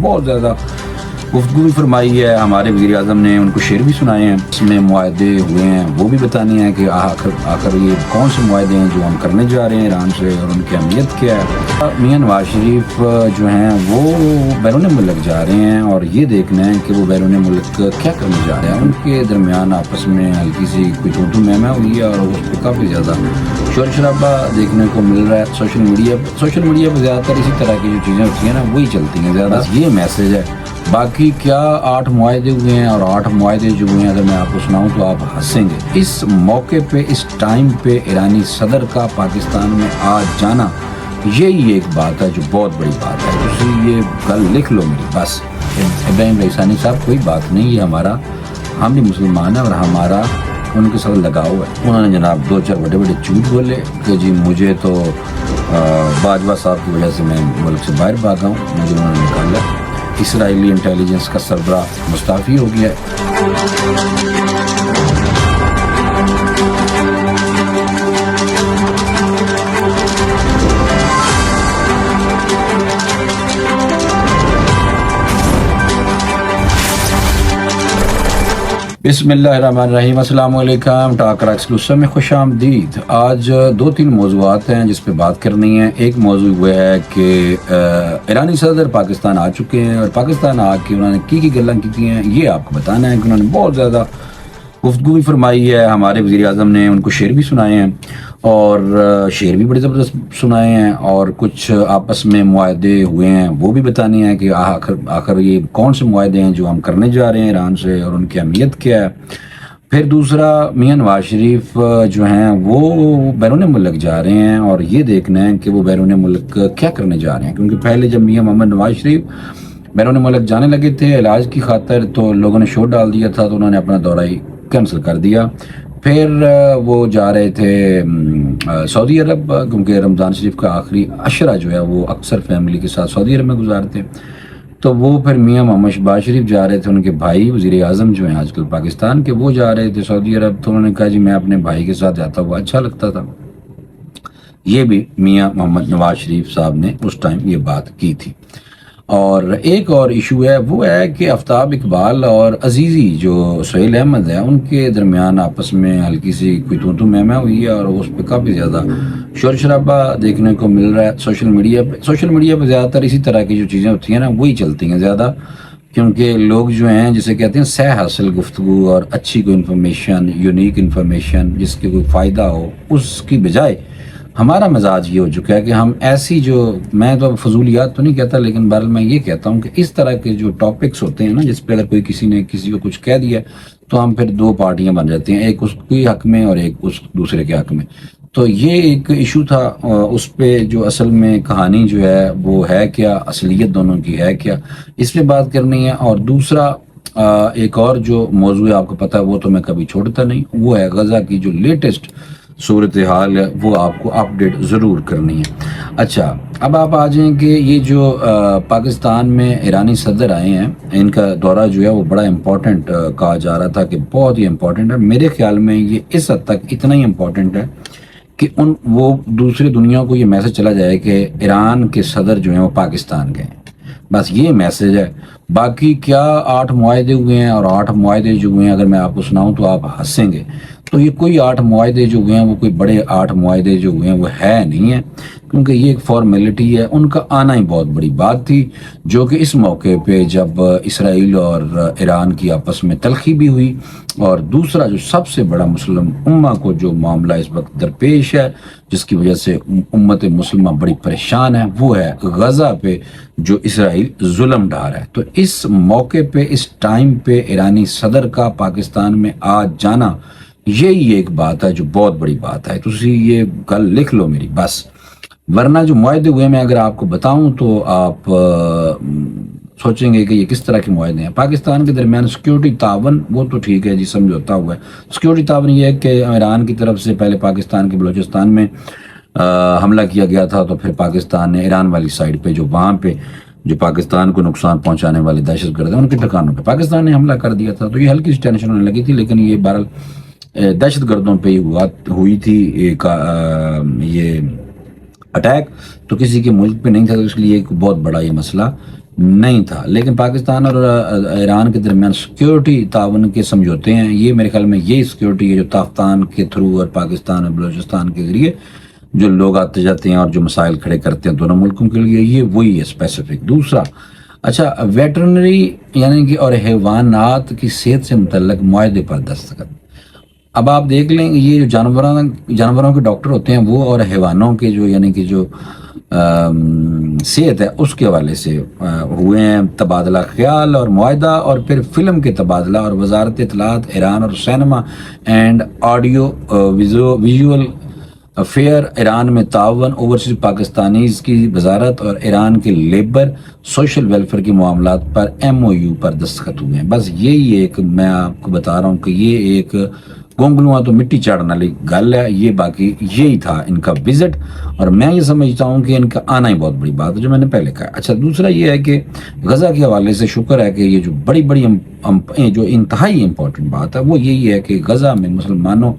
بہت زیادہ گفتگو بھی فرمائی ہے. ہمارے وزیر اعظم نے ان کو شعر بھی سنائے ہیں، اس میں معاہدے ہوئے ہیں وہ بھی بتانے ہیں کہ آخر یہ کون سے معاہدے ہیں جو ہم کرنے جا رہے ہیں ایران سے اور ان کی اہمیت کیا ہے. میاں نواز شریف جو ہیں وہ بیرون ملک جا رہے ہیں اور یہ دیکھنا ہے کہ وہ بیرون ملک کیا کرنے جا رہے ہیں. ان کے درمیان آپس میں ہلکی سی کوئی تو مہمہ ہوئی ہے اور اس پہ کافی زیادہ شور شرابہ دیکھنے کو مل رہا ہے سوشل میڈیا پہ زیادہ تر اسی طرح کی جو چیزیں ہوتی ہیں نا وہی چلتی ہیں زیادہ. یہ میسج ہے. باقی کیا 8 معاہدے ہوئے ہیں اور 8 معاہدے جو ہوئے ہیں اگر میں آپ کو سناؤں تو آپ ہنسیں گے. اس موقع پہ اس ٹائم پہ ایرانی صدر کا پاکستان میں آ جانا یہی ایک بات ہے جو بہت بڑی بات ہے. تسی یہ گل لکھ لو میری بس. ابراہیم رئیسانی صاحب کوئی بات نہیں، یہ ہم بھی مسلمان ہیں اور ہمارا ان کے ساتھ لگاؤ ہے. انہوں نے جناب 2-4 بڑے جھوٹ بولے کہ جی مجھے تو باجوہ صاحب کی وجہ سے میں ملک سے باہر بھاگا ہوں، مجھے انہوں نے نکالا. اسرائیلی انٹیلیجنس کا سربراہ مستعفی ہو گیا ہے. بسم اللہ الرحمن الرحیم. السلام علیکم. ٹاکرا ایکسکلوسیو میں خوش آمدید. آج 2-3 موضوعات ہیں جس پہ بات کرنی ہے. ایک موضوع وہ ہے کہ ایرانی صدر پاکستان آ چکے ہیں اور پاکستان آ کے انہوں نے کی گلاں کی ہیں یہ آپ کو بتانا ہے کہ انہوں نے بہت زیادہ گفتگو بھی فرمائی ہے. ہمارے وزیر اعظم نے ان کو شعر بھی سنائے ہیں اور شعر بھی بڑے زبردست سنائے ہیں اور کچھ آپس میں معاہدے ہوئے ہیں وہ بھی بتانے ہیں کہ آخر یہ کون سے معاہدے ہیں جو ہم کرنے جا رہے ہیں ایران سے اور ان کی اہمیت کیا ہے. پھر دوسرا میاں نواز شریف جو ہیں وہ بیرون ملک جا رہے ہیں اور یہ دیکھنا ہے کہ وہ بیرون ملک کیا کرنے جا رہے ہیں. کیونکہ پہلے جب میاں محمد نواز شریف بیرون ملک جانے لگے تھے علاج کی خاطر تو لوگوں نے شور ڈال دیا تھا تو انہوں نے اپنا دورہ کینسل کر دیا. پھر وہ جا رہے تھے سعودی عرب کیونکہ رمضان شریف کا آخری عشرہ جو ہے وہ اکثر فیملی کے ساتھ سعودی عرب میں گزارتے. تو وہ پھر میاں محمد شہباز شریف جا رہے تھے، ان کے بھائی وزیر اعظم جو ہیں آج کل پاکستان کے وہ جا رہے تھے سعودی عرب. تو انہوں نے کہا جی میں اپنے بھائی کے ساتھ جاتا ہوا اچھا لگتا تھا. یہ بھی میاں محمد نواز شریف صاحب نے اس ٹائم یہ بات کی تھی. اور ایک اور ایشو ہے وہ ہے کہ آفتاب اقبال اور عزیزی جو سہیل احمد ہے ان کے درمیان آپس میں ہلکی سی کوئی تو مہمہ ہوئی ہے اور اس پہ کافی زیادہ شور شرابہ دیکھنے کو مل رہا ہے سوشل میڈیا پہ زیادہ تر اسی طرح کی جو چیزیں ہوتی ہیں نا وہی چلتی ہیں زیادہ. کیونکہ لوگ جو ہیں جسے کہتے ہیں سہ حاصل گفتگو اور اچھی کوئی انفارمیشن یونیک انفارمیشن جس کے کوئی فائدہ ہو اس کی بجائے ہمارا مزاج یہ ہو چکا ہے کہ ہم ایسی جو میں تو فضولیات تو نہیں کہتا لیکن بہرحال میں یہ کہتا ہوں کہ اس طرح کے جو ٹاپکس ہوتے ہیں نا جس پہ اگر کوئی کسی نے کسی کو کچھ کہہ دیا تو ہم پھر 2 پارٹیاں بن جاتی ہیں، ایک اس کے حق میں اور ایک اس دوسرے کے حق میں. تو یہ ایک ایشو تھا. اس پہ جو اصل میں کہانی جو ہے وہ ہے کیا، اصلیت دونوں کی ہے کیا، اس پہ بات کرنی ہے. اور دوسرا ایک اور جو موضوع ہے آپ کو پتہ ہے وہ تو میں کبھی چھوڑتا نہیں، وہ ہے غزہ کی جو لیٹسٹ صورتحال ہے وہ آپ کو اپڈیٹ ضرور کرنی ہے. اچھا اب آپ آ جائیں کہ یہ جو پاکستان میں ایرانی صدر آئے ہیں ان کا دورہ جو ہے وہ بڑا امپورٹنٹ کہا جا رہا تھا کہ بہت ہی امپورٹنٹ ہے. میرے خیال میں یہ اس حد تک اتنا ہی امپورٹنٹ ہے کہ وہ دوسری دنیا کو یہ میسج چلا جائے کہ ایران کے صدر جو ہیں وہ پاکستان گئے ہیں. بس یہ میسج ہے. باقی کیا 8 معاہدے ہوئے ہیں اور 8 معاہدے جو ہوئے ہیں اگر میں آپ کو سناؤں تو آپ ہنسیں گے. تو یہ کوئی 8 معاہدے جو ہوئے ہیں وہ کوئی بڑے 8 معاہدے جو ہوئے ہیں وہ ہے نہیں ہے کیونکہ یہ ایک فارمیلٹی ہے. ان کا آنا ہی بہت بڑی بات تھی جو کہ اس موقع پہ جب اسرائیل اور ایران کی آپس میں تلخی بھی ہوئی. اور دوسرا جو سب سے بڑا مسلم امہ کو جو معاملہ اس وقت درپیش ہے جس کی وجہ سے امت مسلمہ بڑی پریشان ہے وہ ہے غزہ پہ جو اسرائیل ظلم ڈھا رہا ہے. تو اس موقع پہ اس ٹائم پہ ایرانی صدر کا پاکستان میں آ جانا یہی ایک بات ہے جو بہت بڑی بات ہے. تسی یہ گل لکھ لو میری بس. ورنہ جو معاہدے ہوئے میں اگر آپ کو بتاؤں تو آپ سوچیں گے کہ یہ کس طرح کے معاہدے ہیں. پاکستان کے درمیان سیکیورٹی تعاون وہ تو ٹھیک ہے جی سمجھوتا ہوا ہے. سیکیورٹی تعاون یہ ہے کہ ایران کی طرف سے پہلے پاکستان کے بلوچستان میں حملہ کیا گیا تھا تو پھر پاکستان نے ایران والی سائڈ پہ جو وہاں پہ جو پاکستان کو نقصان پہنچانے والے دہشت گرد ہیں ان کے ٹھکانوں پہ پاکستان نے حملہ کر دیا تھا. تو یہ ہلکی سی ٹینشن ہونے لگی تھی لیکن یہ بہرحال دہشت گردوں پہ ہی ہوئی تھی یہ اٹیک تو کسی کے ملک پہ نہیں تھا. تو اس لیے ایک بہت بڑا یہ مسئلہ نہیں تھا، لیکن پاکستان اور ایران کے درمیان سیکیورٹی تعاون کے سمجھوتے ہیں. یہ میرے خیال میں یہی سیکیورٹی ہے جو تاختان کے تھرو اور پاکستان اور بلوچستان کے ذریعے جو لوگ آتے جاتے ہیں اور جو مسائل کھڑے کرتے ہیں دونوں ملکوں کے لیے، یہ وہی ہے اسپیسیفک. دوسرا، اچھا، ویٹرنری یعنی کہ اور حیوانات کی صحت سے متعلق معاہدے پر دستخط. اب آپ دیکھ لیں یہ جو جانوروں کے ڈاکٹر ہوتے ہیں وہ اور حیوانوں کے جو یعنی کہ جو صحت ہے اس کے حوالے سے ہوئے ہیں تبادلہ خیال اور معاہدہ، اور پھر فلم کے تبادلہ اور وزارت اطلاعات ایران اور cinema and audio visual affair Iran میں تعاون، اوورسیز پاکستانیز کی وزارت اور ایران کے لیبر سوشل ویلفیئر کے معاملات پر MOU پر دستخط ہوئے ہیں. بس یہی ایک میں آپ کو بتا رہا ہوں کہ یہ ایک گونگلواں تو مٹی چاڑنے والی گل ہے یہ، باقی یہی تھا ان کا وزٹ، اور میں یہ سمجھتا ہوں کہ ان کا آنا ہی بہت بڑی بات ہے جو میں نے پہلے کہا. اچھا، دوسرا یہ ہے کہ غزہ کے حوالے سے شکر ہے کہ یہ جو بڑی جو انتہائی امپورٹنٹ بات ہے وہ یہی ہے کہ غزہ میں مسلمانوں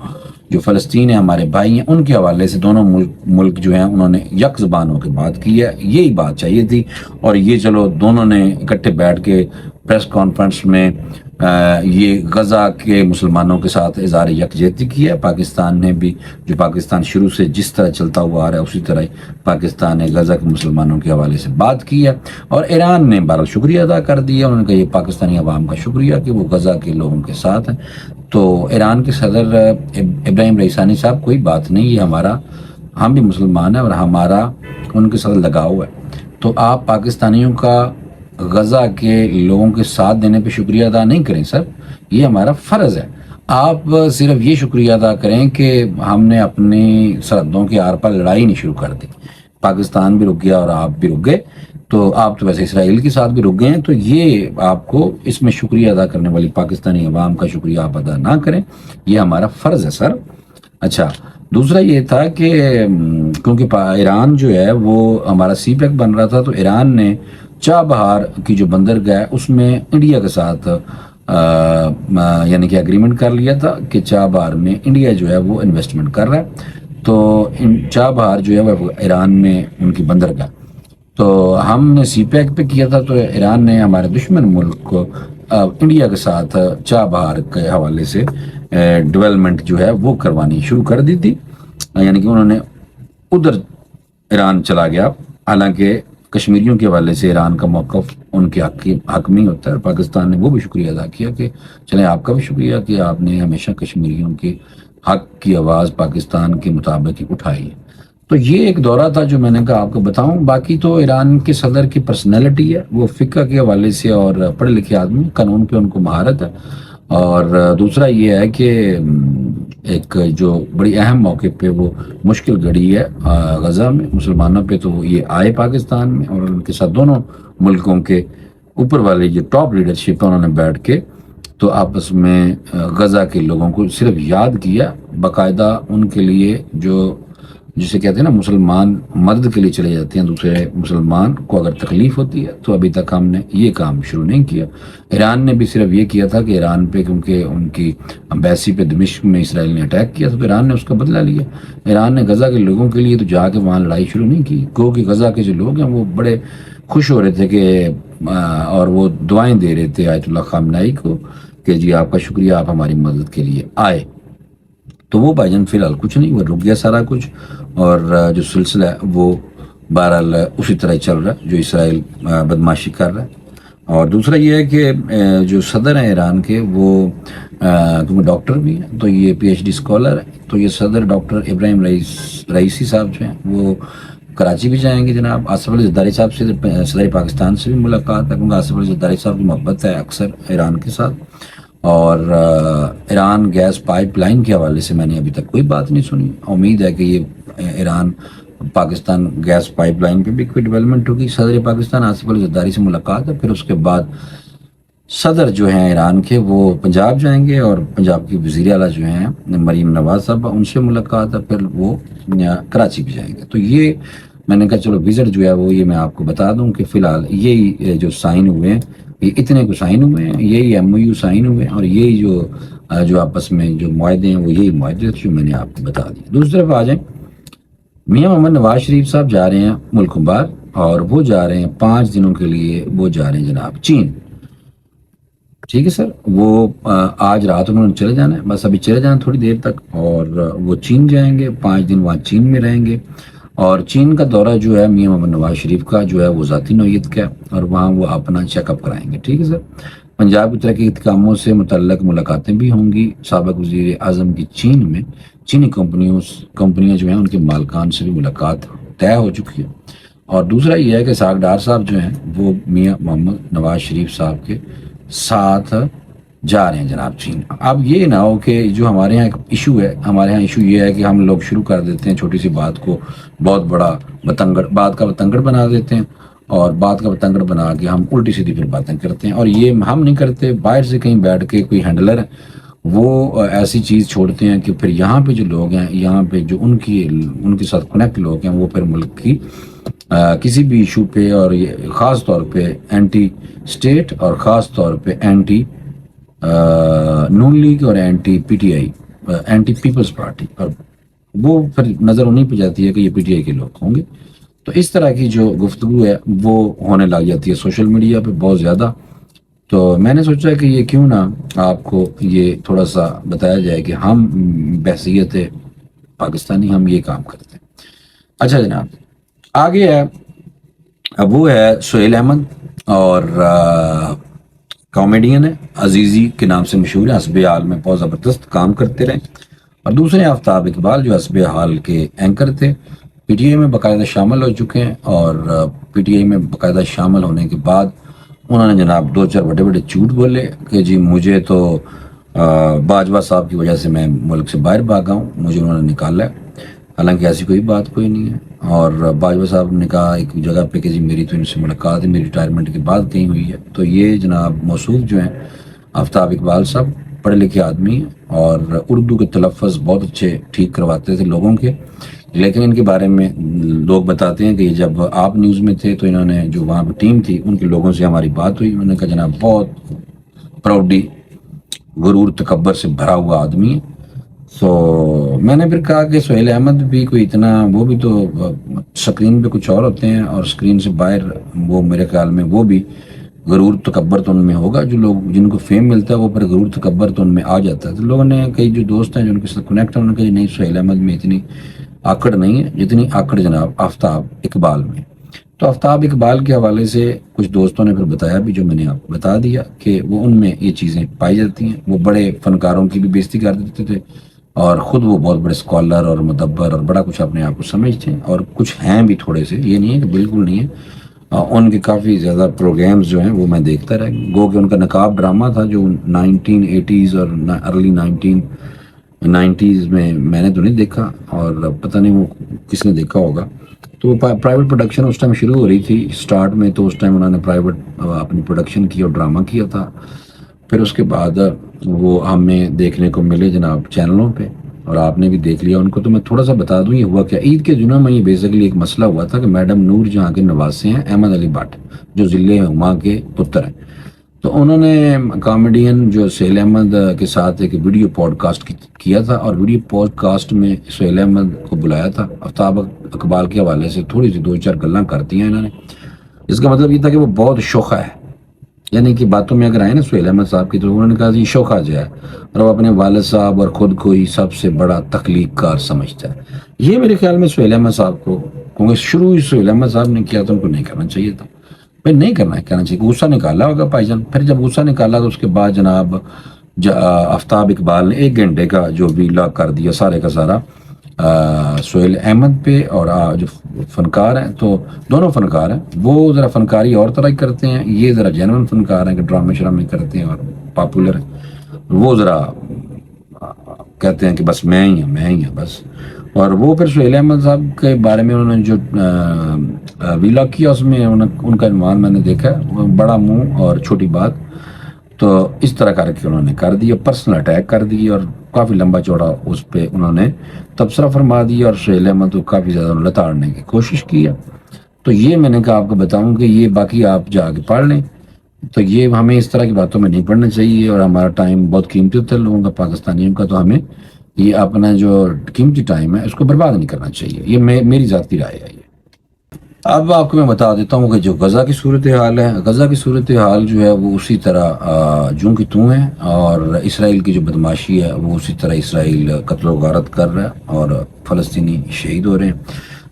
جو فلسطین ہیں ہمارے بھائی ہیں ان کے حوالے سے دونوں ملک جو ہیں انہوں نے یک زبان ہو کے بات کی ہے. یہی بات چاہیے تھی، اور یہ چلو دونوں نے اکٹھے بیٹھ کے پریس کانفرنس میں یہ غزہ کے مسلمانوں کے ساتھ اظہار یکجہتی کی ہے. پاکستان نے بھی، جو پاکستان شروع سے جس طرح چلتا ہوا آ رہا ہے اسی طرح پاکستان نے غزہ کے مسلمانوں کے حوالے سے بات کی ہے، اور ایران نے بہرحال شکریہ ادا کر دیا. انہوں نے کہا یہ پاکستانی عوام کا شکریہ کہ وہ غزہ کے لوگوں کے ساتھ ہیں. تو ایران کے صدر ابراہیم رئیسانی صاحب، کوئی بات نہیں، یہ ہم بھی مسلمان ہیں اور ہمارا ان کے ساتھ لگاؤ ہے، تو آپ پاکستانیوں کا غزہ کے لوگوں کے ساتھ دینے پہ شکریہ ادا نہیں کریں سر، یہ ہمارا فرض ہے. آپ صرف یہ شکریہ ادا کریں کہ ہم نے اپنی سرحدوں کے آر پار لڑائی نہیں شروع کر دی، پاکستان بھی رک گیا اور آپ بھی رک گئے، تو آپ تو ویسے اسرائیل کے ساتھ بھی رک گئے ہیں، تو یہ آپ کو اس میں شکریہ ادا کرنے والی پاکستانی عوام کا شکریہ آپ ادا نہ کریں، یہ ہمارا فرض ہے سر. اچھا، دوسرا یہ تھا کہ کیونکہ ایران جو ہے وہ ہمارا سی پیک بن رہا تھا، تو ایران نے چاہ بہار کی جو بندرگاہ ہے اس میں انڈیا کے ساتھ یعنی کہ اگریمنٹ کر لیا تھا کہ چاہ بہار میں انڈیا جو ہے وہ انویسٹمنٹ کر رہا ہے، تو چاہ بہار جو ہے وہ ایران میں ان کی بندرگاہ، تو ہم نے سی پیک پہ کیا تھا، تو ایران نے ہمارے دشمن ملک کو انڈیا کے ساتھ چاہ بہار کے حوالے سے ڈیولپمنٹ جو ہے وہ کروانی شروع کر دی تھی، یعنی کہ انہوں نے ادھر ایران چلا گیا. حالانکہ کشمیریوں کے حوالے سے ایران کا موقف ان کے حق میں ہوتا ہے، اور پاکستان نے وہ بھی شکریہ ادا کیا کہ چلیں آپ کا بھی شکریہ کہ آپ نے ہمیشہ کشمیریوں کے حق کی آواز پاکستان کے مطابق ہی اٹھائی ہے. تو یہ ایک دورہ تھا جو میں نے کہا آپ کو بتاؤں. باقی تو ایران کے صدر کی پرسنالٹی ہے، وہ فقہ کے حوالے سے اور پڑھے لکھے آدمی، قانون پہ ان کو مہارت ہے. اور دوسرا یہ ہے کہ ایک جو بڑی اہم موقع پہ وہ مشکل گھڑی ہے غزہ میں مسلمانوں پہ، تو یہ آئے پاکستان میں، اور ان کے ساتھ دونوں ملکوں کے اوپر والے جو ٹاپ لیڈرشپ ہے انہوں نے بیٹھ کے تو آپس میں غزہ کے لوگوں کو صرف یاد کیا، باقاعدہ ان کے لیے جو جسے کہتے ہیں نا مسلمان مدد کے لیے چلے جاتے ہیں دوسرے مسلمان کو اگر تکلیف ہوتی ہے، تو ابھی تک ہم نے یہ کام شروع نہیں کیا. ایران نے بھی صرف یہ کیا تھا کہ ایران پہ کیونکہ ان کی امبیسی پہ دمشق میں اسرائیل نے اٹیک کیا، تو ایران نے اس کا بدلہ لیا. ایران نے غزہ کے لوگوں کے لیے تو جا کے وہاں لڑائی شروع نہیں کی، کیونکہ غزہ کے جو لوگ ہیں وہ بڑے خوش ہو رہے تھے کہ اور وہ دعائیں دے رہے تھے آیت اللہ خامنائی کو کہ جی آپ کا شکریہ، آپ ہماری مدد کے لیے آئے. تو وہ بھائی جان فی الحال کچھ نہیں، وہ رک گیا سارا کچھ، اور جو سلسلہ ہے وہ بہرحال اسی طرح چل رہا ہے جو اسرائیل بدماشی کر رہا ہے. اور دوسرا یہ ہے کہ جو صدر ہیں ایران کے وہ کیونکہ ڈاکٹر بھی ہیں، تو یہ PhD اسکالر ہے، تو یہ صدر ڈاکٹر ابراہیم رئیسی صاحب جو ہیں وہ کراچی بھی جائیں گے. جناب آصف علی زرداری صاحب سے صدر پاکستان سے بھی ملاقات ہے، کیونکہ آصف علی زرداری صاحب کی محبت ہے اکثر ایران کے ساتھ. اور ایران گیس پائپ لائن کے حوالے سے میں نے ابھی تک کوئی بات نہیں سنی. امید ہے کہ یہ Iran Pakistan gas pipeline پہ بھی کوئی ڈیولپمنٹ ہوگی. صدر پاکستان آصف علی زرداری سے ملاقات ہے، پھر اس کے بعد صدر جو ہیں ایران کے وہ پنجاب جائیں گے، اور پنجاب کی وزیر اعلیٰ جو ہیں مریم نواز صاحبہ ان سے ملاقات ہے، پھر وہ کراچی بھی جائیں گے. تو یہ میں نے کہا چلو وزٹ جو ہے وہ یہ میں آپ کو بتا دوں کہ فی الحال یہی جو سائن ہوئے ہیں، یہ اتنے کو سائن ہوئے ہیں، یہی MOU سائن ہوئے ہیں، اور یہی جو آپس میں جو معاہدے ہیں وہ یہی معاہدے جو میں نے آپ کو بتا دیے. دوسری طرف آ جائیں، میاں محمد نواز شریف صاحب جا رہے ہیں ملکوں باہر. اور وہ جا رہے ہیں 5 دنوں کے لیے، وہ جا رہے ہیں جناب چین. ٹھیک ہے سر، وہ آج رات انہوں نے چلے جانا ہے، بس ابھی چلے جانا تھوڑی دیر تک، اور وہ چین جائیں گے، 5 دن وہاں چین میں رہیں گے. اور چین کا دورہ جو ہے میاں محمد نواز شریف کا جو ہے وہ ذاتی نوعیت کا ہے، اور وہاں وہ اپنا چیک اپ کرائیں گے. ٹھیک ہے سر. پنجاب کی ترقی کے کاموں سے متعلق ملاقاتیں بھی ہوں گی. سابق وزیر اعظم کی چین میں چینی کمپنیاں جو ہیں ان کے مالکان سے بھی ملاقات طے ہو چکی ہے. اور دوسرا یہ ہے کہ ساگڈار صاحب جو ہیں وہ میاں محمد نواز شریف صاحب کے ساتھ جا رہے ہیں جناب چین. اب یہ نہ ہو کہ جو ہمارے ہاں ایک ایشو ہے، ہمارے ہاں ایشو یہ ہے کہ ہم لوگ شروع کر دیتے ہیں چھوٹی سی بات کو بہت بڑا بات کا بتنگڑ بنا دیتے ہیں، اور بات کا بتنگڑ بنا کے ہم الٹی سیدھی پھر باتیں کرتے ہیں. اور یہ ہم نہیں کرتے، باہر سے کہیں بیٹھ کے کوئی ہینڈلر ہے وہ ایسی چیز چھوڑتے ہیں کہ پھر یہاں پہ جو لوگ ہیں، یہاں پہ جو ان کے ساتھ کنیکٹ لوگ ہیں، وہ پھر ملک کی کسی بھی ایشو پہ، اور یہ خاص طور پہ اینٹی اسٹیٹ اور خاص طور پہ اینٹی نون لیگ اور anti P T I, anti peoples party, اور وہ پھر نظر انہیں پہ جاتی ہے کہ یہ پی ٹی آئی کے لوگ ہوں گے. تو اس طرح کی جو گفتگو ہے وہ ہونے لگ جاتی ہے سوشل میڈیا پہ بہت زیادہ. تو میں نے سوچا کہ یہ کیوں نہ آپ کو یہ تھوڑا سا بتایا جائے کہ ہم بحیثیت پاکستانی ہم یہ کام کرتے ہیں. اچھا جناب، آگے ہے وہ ہے سہیل احمد، اور کامیڈین ہے، عزیزی کے نام سے مشہور ہے، حسب حال میں بہت زبردست کام کرتے رہے. اور دوسرے آفتاب اقبال جو حسب حال کے اینکر تھے، پی ٹی آئی میں باقاعدہ شامل ہو چکے ہیں. اور پی ٹی آئی میں باقاعدہ شامل ہونے کے بعد انہوں نے جناب 2-4 بڑے بڑے جھوٹ بولے کہ جی مجھے تو باجوہ صاحب کی وجہ سے میں ملک سے باہر بھاگا ہوں، مجھے انہوں نے نکالا ہے. حالانکہ ایسی کوئی بات کوئی نہیں ہے. اور باجوہ صاحب نے کہا ایک جگہ پہ کہ جی میری تو ان سے ملاقات ہے، میری ریٹائرمنٹ کے بعد کہیں ہوئی ہے. تو یہ جناب موصوف جو ہیں آفتاب اقبال صاحب پڑھے لکھے آدمی ہیں، اور اردو کے تلفظ بہت اچھے ٹھیک کرواتے تھے لوگوں کے. لیکن ان کے بارے میں لوگ بتاتے ہیں کہ جب آپ نیوز میں تھے تو انہوں نے جو وہاں پہ ٹیم تھی ان کے لوگوں سے ہماری بات ہوئی، انہوں نے کہا جناب بہت پراؤڈی، غرور تکبر سے بھرا ہوا آدمی ہے. تو میں نے پھر کہا کہ سہیل احمد بھی کوئی اتنا، وہ بھی تو سکرین پہ کچھ اور ہوتے ہیں اور سکرین سے باہر وہ میرے خیال میں وہ بھی غرور تکبر تو ان میں ہوگا. جو لوگ جن کو فیم ملتا ہے وہ پر غرور تکبر تو ان میں آ جاتا ہے. تو لوگوں نے کئی جو دوست ہیں جو ان کے ساتھ کنیکٹ ہیں انہوں نے کہا نہیں سہیل احمد میں اتنی آکڑ نہیں ہے جتنی آکڑ جناب آفتاب اقبال میں. تو آفتاب اقبال کے حوالے سے کچھ دوستوں نے پھر بتایا بھی، جو میں نے آپ کو بتا دیا کہ وہ ان میں یہ چیزیں پائی جاتی ہیں. وہ بڑے فنکاروں کی بھی بےزتی کر دیتے تھے، اور خود وہ بہت بڑے اسکالر اور مدبر اور بڑا کچھ اپنے آپ کو سمجھتے ہیں، اور کچھ ہیں بھی تھوڑے سے، یہ نہیں ہے کہ بالکل نہیں ہے. ان کے کافی زیادہ پروگرامز جو ہیں وہ میں دیکھتا رہا. گو کہ ان کا نقاب ڈرامہ تھا جو 1980s اور ارلی 1990s میں نے تو نہیں دیکھا، اور پتہ نہیں وہ کس نے دیکھا ہوگا. تو پرائیویٹ پروڈکشن اس ٹائم شروع ہو رہی تھی اسٹارٹ میں، تو اس ٹائم انہوں نے پرائیویٹ اپنی پروڈکشن کی اور ڈرامہ کیا تھا. پھر اس کے بعد وہ ہمیں دیکھنے کو ملے جناب چینلوں پہ، اور آپ نے بھی دیکھ لیا ان کو. تو میں تھوڑا سا بتا دوں یہ ہوا کیا. عید کے دنوں میں یہ بیسیکلی ایک مسئلہ ہوا تھا کہ میڈم نور جہاں کے نواسے ہیں احمد علی بٹ جو ضلع ہما کے پتر ہیں، تو انہوں نے کامیڈین جو سہیل احمد کے ساتھ ایک ویڈیو پوڈ کاسٹ کیا تھا، اور ویڈیو پوڈ کاسٹ میں سہیل احمد کو بلایا تھا. آفتاب اقبال کے حوالے سے تھوڑی سی 2-4 گلاں کرتی ہیں انہوں نے. اس کا مطلب یہ تھا کہ وہ بہت شوخہ ہے، یعنی کہ باتوں میں اگر آئے نا سہیل احمد صاحب کی تو انہوں نے کہا یہ شوخہ جو ہے، اور وہ اپنے والد صاحب اور خود کو ہی سب سے بڑا تخلیق کار سمجھتا ہے. یہ میرے خیال میں سہیل احمد صاحب کو، کیونکہ شروع ہی سہیل احمد صاحب نے کیا تو ان کو نہیں کرنا چاہیے تھا. بھائی نہیں کرنا چاہیے، غصہ نکالا ہوگا بھائی جان. پھر جب غصہ نکالا تو اس کے بعد جناب آفتاب اقبال نے 1 گھنٹے کا جو بھی لاک کر دیا سارے کا سارا سہیل احمد پہ. اور جو فنکار ہیں تو دونوں فنکار ہیں، وہ ذرا فنکاری اور طرح ہی کرتے ہیں، یہ ذرا جینون فنکار ہیں کہ ڈرامے شرامے کرتے ہیں اور پاپولر ہیں. وہ ذرا کہتے ہیں کہ بس میں ہی ہوں بس. اور وہ پھر سہیل احمد صاحب کے بارے میں انہوں نے جو ویلاگ کیا اس میں ان کا عنوان میں نے دیکھا، بڑا منہ اور چھوٹی بات. تو اس طرح کر کے انہوں نے کر دیا، پرسنل اٹیک کر دی، اور کافی لمبا چوڑا اس پہ انہوں نے تبصرہ فرما دیا، اور سہیل احمد کو کافی زیادہ لتاڑنے کی کوشش کی. تو یہ میں نے کہا آپ کو بتاؤں کہ یہ باقی آپ جا کے پڑھ لیں. تو یہ ہمیں اس طرح کی باتوں میں نہیں پڑھنا چاہیے، اور ہمارا ٹائم بہت قیمتی ہوتا ہے لوگوں کا، پاکستانیوں کا. تو ہمیں یہ اپنا جو قیمتی ٹائم ہے اس کو برباد نہیں کرنا چاہیے. یہ میری ذاتی رائے ہے. اب آپ کو میں بتا دیتا ہوں کہ جو غزہ کی صورتحال ہے، غزہ کی صورتحال جو ہے وہ اسی طرح جوں کی توں ہے، اور اسرائیل کی جو بدماشی ہے وہ اسی طرح اسرائیل قتل و غارت کر رہا ہے اور فلسطینی شہید ہو رہے ہیں۔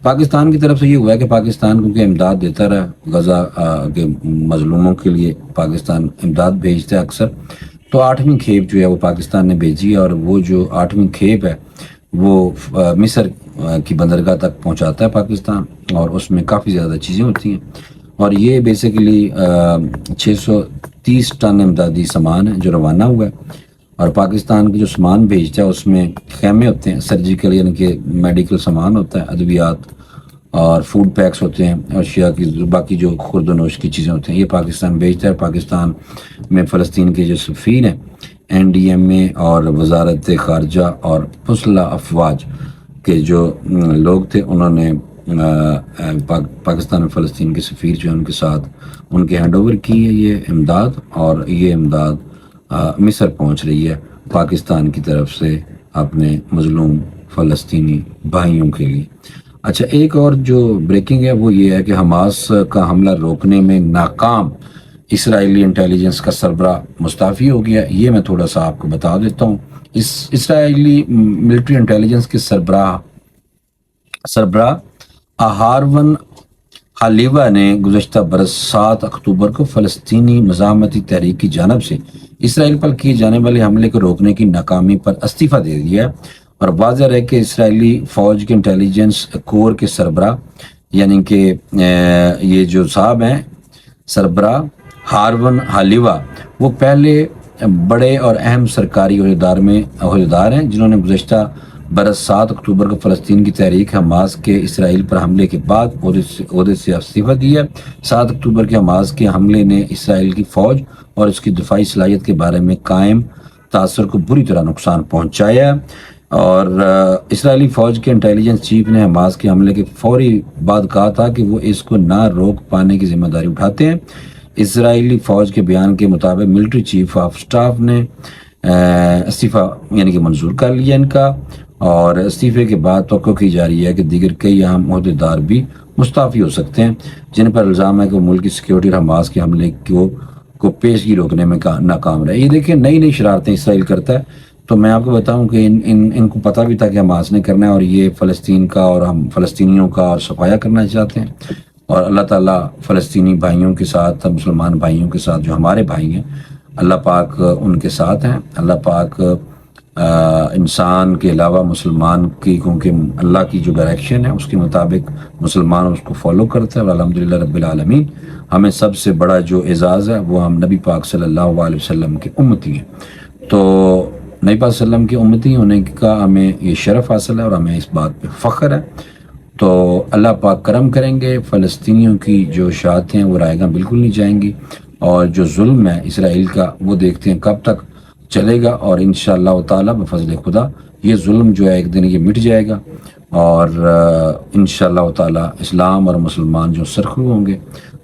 پاکستان کی طرف سے یہ ہوا ہے کہ پاکستان کیونکہ امداد دیتا رہا غزہ کے مظلوموں کے لیے، پاکستان امداد بھیجتا ہے اکثر، تو 8ویں کھیپ جو ہے وہ پاکستان نے بھیجی ہے، اور وہ جو 8ویں کھیپ ہے وہ مصر کی بندرگاہ تک پہنچاتا ہے پاکستان، اور اس میں کافی زیادہ چیزیں ہوتی ہیں، اور یہ بیسیکلی 630 ٹن امدادی سامان ہے جو روانہ ہوا ہے۔ اور پاکستان کی جو سامان بھیجتا ہے اس میں خیمے ہوتے ہیں، سرجیکل یعنی کہ میڈیکل سامان ہوتا ہے، ادویات اور فوڈ پیکس ہوتے ہیں، اشیاء کی باقی جو خورد و نوش کی چیزیں ہوتی ہیں، یہ پاکستان بھیجتا ہے۔ پاکستان میں فلسطین کے جو سفیر ہیں، NDMA اور وزارت خارجہ اور مسلح افواج کے جو لوگ تھے، انہوں نے پاکستان اور فلسطین کے سفیر جو ہیں ان کے ساتھ ان کے ہینڈ اوور کی ہے یہ امداد، اور یہ امداد مصر پہنچ رہی ہے پاکستان کی طرف سے اپنے مظلوم فلسطینی بھائیوں کے لیے۔ اچھا، ایک اور جو بریکنگ ہے وہ یہ ہے کہ حماس کا حملہ روکنے میں ناکام اسرائیلی انٹیلیجنس کا سربراہ مستعفی ہو گیا۔ یہ میں تھوڑا سا آپ کو بتا دیتا ہوں۔ اسرائیلی ملٹری انٹیلیجنس کے سربراہ اہارون حلیوہ نے گزشتہ برس 7 اکتوبر کو فلسطینی مزاحمتی تحریک کی جانب سے اسرائیل پر کیے جانے والے حملے کو روکنے کی ناکامی پر استعفیٰ دے دیا ہے، اور واضح ہے کہ اسرائیلی فوج کے انٹیلیجنس کور کے سربراہ یعنی کہ یہ جو صاحب ہیں سربراہ ہارون حلیوہ، وہ پہلے بڑے اور اہم سرکاری عہدیدار ہیں جنہوں نے گزشتہ برس 7 اکتوبر کو فلسطین کی تحریک حماس کے اسرائیل پر حملے کے بعد عہدے سے استعفیٰ دیا۔ 7 اکتوبر کے حماس کے حملے نے اسرائیل کی فوج اور اس کی دفاعی صلاحیت کے بارے میں قائم تاثر کو بری طرح نقصان پہنچایا، اور اسرائیلی فوج کے انٹیلیجنس چیف نے حماس کے حملے کے فوری بعد کہا تھا کہ وہ اس کو نہ روک پانے کی ذمہ داری اٹھاتے ہیں۔ اسرائیلی فوج کے بیان کے مطابق ملٹری چیف آف سٹاف نے استعفیٰ یعنی کہ منظور کر لیا ان کا، اور استعفے کے بعد توقع کی جا رہی ہے کہ دیگر کئی اہم عہدیدار بھی مستعفی ہو سکتے ہیں، جن پر الزام ہے کہ وہ ملکی سیکیورٹی اور حماس کے حملے کو پیشگی روکنے میں ناکام رہے۔ یہ دیکھیں نئی شرارتیں اسرائیل کرتا ہے، تو میں آپ کو بتاؤں کہ ان کو پتہ بھی تھا کہ حماس نے کرنا ہے، اور یہ فلسطین کا اور ہم فلسطینیوں کا اور صفایا کرنا چاہتے ہیں، اور اللہ تعالیٰ فلسطینی بھائیوں کے ساتھ، مسلمان بھائیوں کے ساتھ جو ہمارے بھائی ہیں، اللہ پاک ان کے ساتھ ہیں۔ اللہ پاک انسان کے علاوہ مسلمان کی، کیونکہ اللہ کی جو ڈائریکشن ہے اس کے مطابق مسلمان اس کو فالو کرتا ہے، اور الحمدللہ رب العالمین ہمیں سب سے بڑا جو اعزاز ہے وہ ہم نبی پاک صلی اللہ علیہ وسلم کے امتی ہیں، تو نبی پاک صلی اللہ علیہ وسلم کے امتی ہونے کا ہمیں یہ شرف حاصل ہے، اور ہمیں اس بات پہ فخر ہے۔ تو اللہ پاک کرم کریں گے، فلسطینیوں کی جو شہادتیں ہیں وہ رائے گاں بالکل نہیں جائیں گی، اور جو ظلم ہے اسرائیل کا وہ دیکھتے ہیں کب تک چلے گا، اور انشاءاللہ تعالیٰ بفضل خدا یہ ظلم جو ہے ایک دن یہ مٹ جائے گا، اور انشاءاللہ تعالیٰ اسلام اور مسلمان جو سرخرو ہوں گے،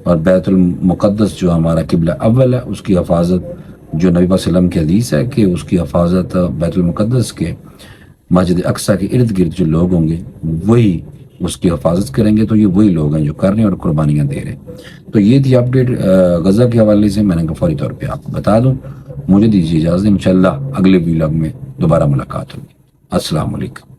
اور بیت المقدس جو ہمارا قبلہ اول ہے اس کی حفاظت، جو نبی صلی اللہ علیہ وسلم کی حدیث ہے کہ اس کی حفاظت بیت المقدس کے مسجد اقصیٰ کے ارد گرد جو لوگ ہوں گے وہی اس کی حفاظت کریں گے، تو یہ وہی لوگ ہیں جو کر رہے ہیں اور قربانیاں دے رہے ہیں۔ تو یہ تھی اپڈیٹ غزہ کے حوالے سے، میں نے کہا فوری طور پہ آپ کو بتا دوں۔ مجھے دیجیے اجازت، انشاءاللہ اگلے ویلاگ میں دوبارہ ملاقات ہوگی۔ السلام علیکم۔